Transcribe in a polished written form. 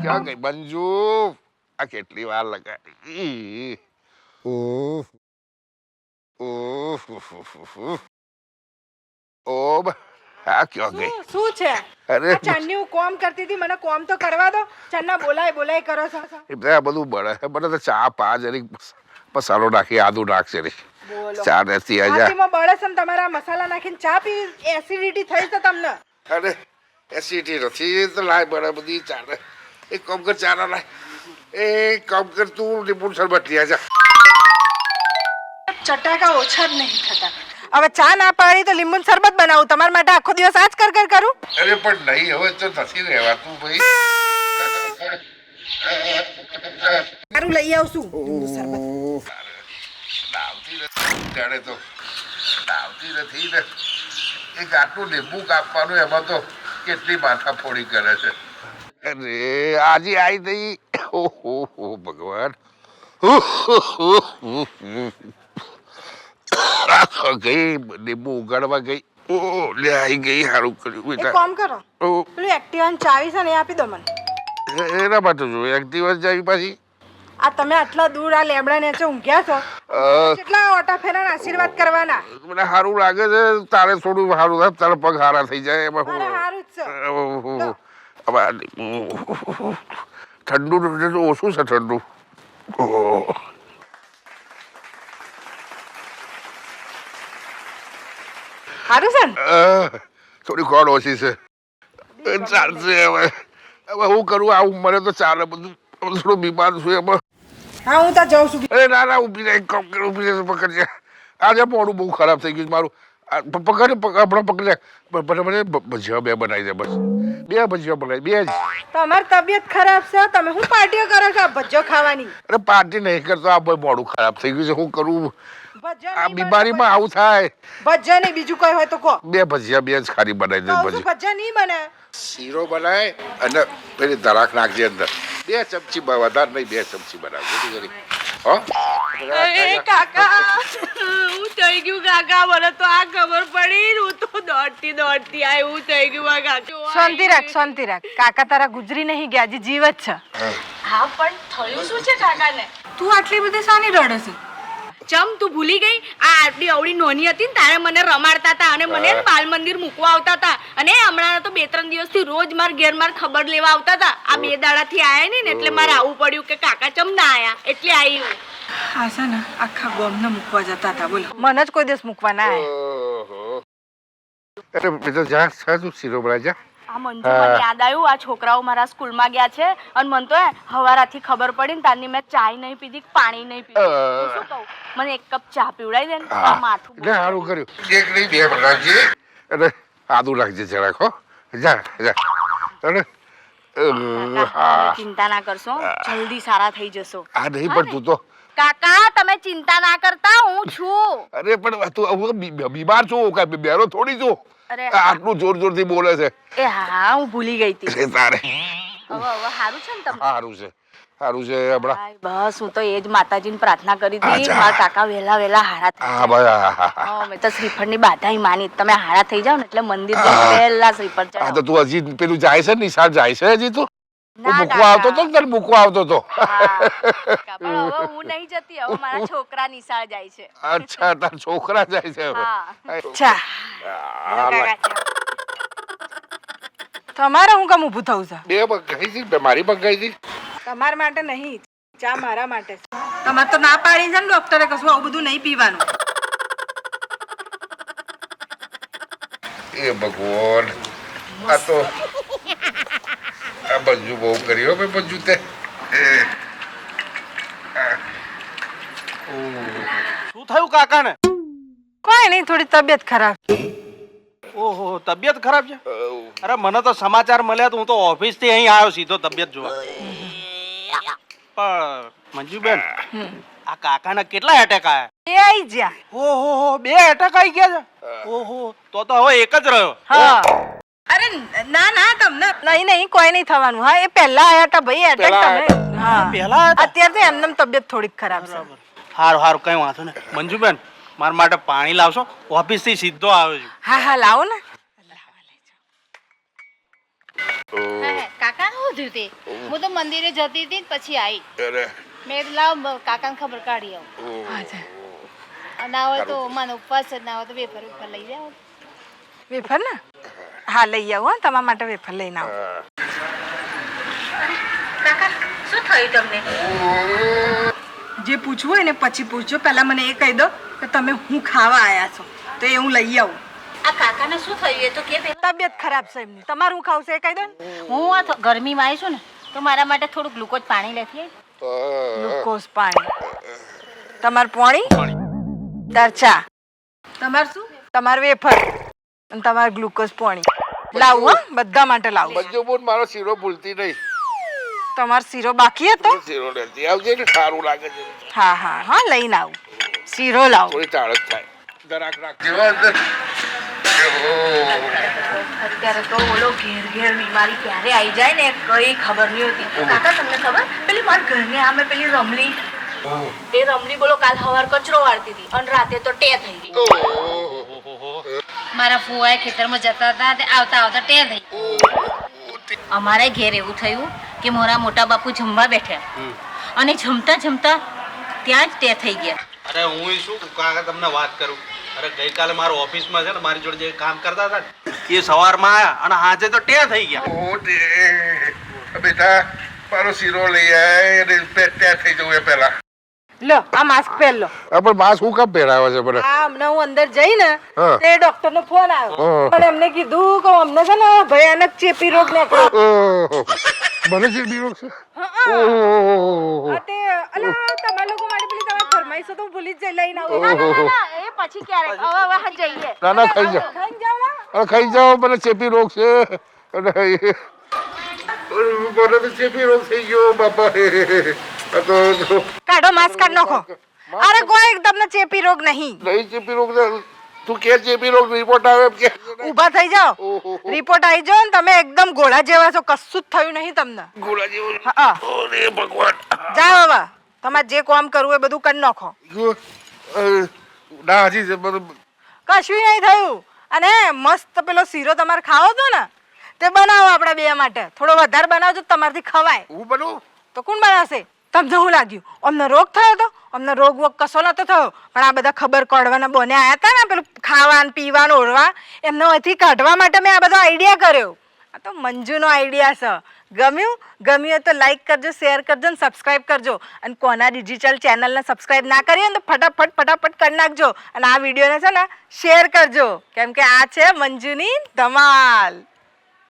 ક્યાં ગઈ મંજુ? આ કેટલી વાર લગાડી. ઓહ ઓહ ઓહ આ ક્યાં ગઈ? શું છે? અરે આ ચાંદની હું કોમ કરતી હતી, મને કોમ તો કરવા દો. ચાંદના બોલાય કરો છો. આ બધું બળે મને તો ચા પા જરી મસાલો નાખી આદુ નાખશે રે બોલો ચા નથી આજા. આટીમાં બળે છે ને તમારા મસાલા નાખીને ચા પી એસિડિટી થઈ છે તમને. અરે એસિડિટી નથી તો લાય બળે બધી ચા. એક કામ કર ચા ના લાય. એ કામ કર તું લીંબુ શરબત લઈ આજા. ચટાકા ઓછા જ નહીં થતા. હવે ચા ના પાડી તો લીંબુ શરબત બનાવું તમારા માટે. આખો દિવસ આજ કર કરું. અરે પણ નહીં હવે તો નથી રહેવાતું ભાઈ. સારું લઈ આવશું લીંબુ શરબત. આવતી નથી જાણે તો આવતી નથી ને. એક આટલું લીંબુ કાપવાનું એમાં તો કેટલી માથાફોડી કરે છે. અરે આજે આવી નહીં. ઓહો ભગવાન. ગઈ લીંબુ ઉગાડવા ગઈ. ઓ લે આવી ગઈ. સારું કર્યું એક બેટા. કામ કરો, પેલું એક્ટિવાની ચાવી છે ને એ આપી દો મને. એના માટે જો એક્ટિવા જાવી પાછી. આ તમે આટલા દૂર આ લેબડા નીચે ઊંઘ્યા છો, કેટલા ઓટા ફેરાના આશીર્વાદ કરવાના. મને સારું લાગે છે. તારે થોડું સારું થાય તારા પગ સારા થઈ જાય એમાં. મારે સારું જ છે. ઠંડુ ઓછું છે ઠંડુ. સારું છે ને? થોડી ગોળ ઓછી છે. ચાલશે હવે. હવે હું કરું આ ઉંમરે તો ચાલે બધું. થોડું બીમાર છું એમાં. હા હું ત્યાં જાઉં છું. અરે ના ના ઊભી રહે. કામ કર ઊભી રહે પકડજે. આજે મોડું બહુ ખરાબ થઈ ગયું મારું. પકડ આપણે પકડે મને ભજીયા બે બનાવી દે બસ. બે ભજીયા બનાવી બે જ. તમારી તબિયત ખરાબ છે, તમે શું પાર્ટીઓ કરો છો ભજીયો ખાવાની? અરે પાર્ટી નહીં કરતો. આ મોડું ખરાબ થઈ ગયું છે. શું કરું? ભજીયા આ બીમારીમાં આવું થાય. ભજીયા નહીં બીજું કઈ હોય તો કહો. બે ભજીયા બે જ ખાલી બનાવી દે. ભજીયા નહીં બને. શીરો બનાય અને પેલી દરાક નાખજે અંદર. 2 ચમચી વધારે નહીં 2 ચમચી બનાવજો. કાકા હું થઈ ગયું કાકા, મને તો આ ખબર પડી. હું તો દોડતી આ એવું થઈ ગયું કાકા. શાંતિ રાખ. કાકા તારા ગુજરી નહીં ગયા, હજી જીવ જ છે. હા પણ થયું શું છે કાકાને? તું આટલી બધી શાની રડે છે? ચમ તું ભૂલી ગઈ? આ આટલી અવળી નોની હતી ને તારે મને રમાડતા હતા અને મને બાલ મંદિર મૂકવા આવતા હતા. અને હમણાં તો 2-3 દિવસથી રોજ માર ઘેર માર ખબર લેવા આવતા હતા. આ 2 દાડાથી આયા નહીં ને એટલે મારે આવું પડ્યું કે કાકા ચમ ના આયા એટલે આવી. હા છે ને આખા ગામને મૂકવા જતા હતા. બોલો મને જ કોઈ દિવસ મૂકવા ના આવ્યા. અરે બેટા જા સાચું શીરો બનાવી જા. આ મંજુ મને યાદ આવ્યું, આ છોકરાઓ મારા સ્કૂલમાં ગયા છે અને મને તો હવારાથી ખબર પડી ને તારની મેં ચાય નહીં પીધી, પાણી નહીં પીધું. શું કહું, મને 1 કપ ચા પીવડાવી દે ને. માથું એટલે સારું કર્યું. એક નહીં 2 બનાવજે અને આદુ રાખજે જરાક. હો જા અને ચિંતા ના કરશો, જલ્દી સારા થઈ જશો. આ નહીં પણ તું તો કાકા તમે ચિંતા ના કરતા, હું છું. અરે પણ તું બીમાર છું કઈ બેરો થોડી છું. આટલું જોરથી બોલે છે. એ હા હું ભૂલી ગઈ હતી. તારે હવે સારું છે ને તમને? સારું છે હમણાં. બસ હું તો એ જ માતાજીને પ્રાર્થના કરી હતી મારા કાકા વહેલા હારા થાય. હા ભાઈ મેં તો શ્રીફળની બાધાઈ માની. તમે હારા થઈ જાવ ને એટલે મંદિર પહેલા શ્રીફળ ચડાવો. તો તું હજી પેલું જાય છે નિશાળ જાય છે હજી તું? મૂકવા આવતો તો તને મૂકવા આવતો તો. પણ હવે હું નહીં જતી, હવે મારા છોકરા નિશાળ જાય છે. અચ્છા તારા છોકરા જાય છે હવે. અચ્છા તમારે હું કામ ઊભું થવું છે? બે બગાઈ હતી મારી બગાઈ હતી. તમારા માટે નહીં, ચા મારા માટે. તમારે તો ના પાડી છે ને ડોક્ટરે કશું આવું બધું નહીં પીવાનું. એ ભગવાન આ તો આ બંજુ બહુ કર્યો ભાઈ બંજુ તે. શું થયું કાકાને? કોઈ નહીં, થોડી તબિયત ખરાબ. ઓહો તબિયત ખરાબ છે? અરે મને તો સમાચાર મળ્યા તો હું તો ઓફિસ થી અહીં આવ્યો સીધો તબિયત જોવા. પણ મંજુબેન આ કાકાને કેટલા એટેક આયા? એ આઈ ગયા. ઓહો 2 એટેક આવી ગયા છે? ઓહો તો હવે એક જ રહ્યો. હા અરે ના તમને નહીં કોઈ નહીં થવાનું. હા એ પહેલા આયા હતા ભાઈ એટેક. તમે હા પહેલા અત્યારે એમનેમ તબિયત થોડીક ખરાબ છે. હારું કઈ વાંધો નહીં. મંજુબેન મારા માટે પાણી લાવશો? ઓફિસ થી સીધો આવ્યો છું. હા લાવો ને થયું તે હું તો મંદિરે જતી હતી ને પછી આવી અરે મેં કીધું લાવ કાકાને ખબર કાઢી આવું ઓહ. અચ્છા ના હોય તો મને ઉપવાસ જ ના હોય તો વેફર વેફર લઈ જાઓ વેફર ને હા લઈ આવો હો તમારા માટે વેફર લઈને આવો હા. કાકા શું થયું તમને જે પૂછવું હોય ને પછી પૂછજો પહેલા મને એ કહી દો કે તમે હું ખાવા આયા છો તો એ હું લઈ આવું આ કાકાને શું થયું એ તો કે તબિયત ખરાબ છે એમની તમારું ખાવું છે એ કહી દો ને હું આ ગરમીમાં આવી છું ને તો મારા માટે થોડું ગ્લુકોઝ પાણી લેતી આવી. ગ્લુકોઝ પાણી તમાર પાણી તાર ચા તમાર શું તમાર વેફર અને તમાર ગ્લુકોઝ પાણી લાવું હો બધા માટે લાવું મંજુ બોન મારો શીરો ભૂલતી નહીં તમાર શીરો બાકી હતો શીરો લેતી આવજે ને સારું લાગે છે હા હા હા લઈને આવું શીરો લાવું થોડી તાળક થાય જરાક રાખજો અંદર. અત્યારે તો ઓલો ઘેર ઘેર બીમારી ક્યારે આવી જાય ને કઈ ખબર નહીં હોતી કાકા તમને ખબર પેલી મારા ઘરને આમે પેલી રમલી એ રમલી બોલો કાલ સવાર કચરો વાળતી હતી અને રાતે તો ટે થઈ ગઈ મારા ફુવાએ ખેતરમાં જતા હતા તે આવતા આવતા ટેર થઈ અમારે ઘેર એવું થયું કે મારા મોટા બાપુ જમવા બેઠા અને જમતા જમતા ત્યાં જ તે થઈ ગયા અરે હું શું કાકા તમને વાત કરું અરે ગઈકાલે મારો ઓફિસમાં છે ને મારી જોડે જે કામ કરતા હતા ને એ સવારમાં આયા અને હાજે તો ટે થઈ ગયા ઓ તે બેટા મારો શીરો લઈ આય અને ત્યાં થઈ જવું એ પહેલા લો આ માસ્ક પહેર લો પણ માસ્ક હું કામ પહેરાવે છે મને આ હમણાં હું અંદર જઈને હા. તે ડોક્ટર નો ફોન આવ્યો હા. પણ એમને કીધું કે અમને છે ને ભયાનક ચેપી રોગ નીકળ્યો મને જે બીરો છે હા તે અલા તમારા લોકો માટે પેલી તમારી ફરમાઈશો તો હું ભૂલી જ જઈ લઈને આવું એ પછી ક્યારેક હવે જઈએ ના ના ખાઈ જાઓ ખાઈને જાઓ ને. અરે ખાઈ જાઓ મને ચેપી રોગ છે અને મને તો ચેપી રોગ થઈ ગયો બાપા તો કાઢો માસ્ક કાઢ નાખો અરે કોઈ તમને ચેપી રોગ નહીં નહીં ચેપી રોગ તું કે ચેપી રોગ રિપોર્ટ આવે એમ કે ઊભા થઈ જાઓ ઓહો. રિપોર્ટ આવી જાઓ ને તમે એકદમ ઘોડા જેવા છો કશું જ થયું નહીં તમને ગોળા જેવું હા ઓરે ભગવાન જાઓ હવે તમારે જે કામ કરવું એ બધું કરી નાખો ના હજી છે બધું કશું નહીં થયું અને મસ્ત પેલો શીરો તમારે ખાવો હતો ને તે બનાવો આપણા બે માટે થોડો વધારે બનાવજો તો તમારથી ખવાય હું બનું તો કોણ બનાવશે તમને શું લાગ્યું અમને રોગ થયો હતો અમને રોગ વોગ કશો નતો થયો પણ આ બધા ખબર કાઢવાના બોને આવ્યા હતા ને પેલું ખાવાનું પીવાનું ઓળવા એમને અહીંથી કાઢવા માટે મેં આ બધો આઈડિયા કર્યો આ તો મંજુનો આઈડિયા છે ગમ્યું હોય તો લાઈક કરજો શેર કરજો ને સબસ્ક્રાઈબ કરજો અને કોના ડિજિટલ ચેનલને સબસ્ક્રાઈબ ના કરી હોય ને તો ફટાફટ કરી નાખજો અને આ વિડીયોને છે ને શેર કરજો કેમ કે આ છે મંજુની ધમાલ.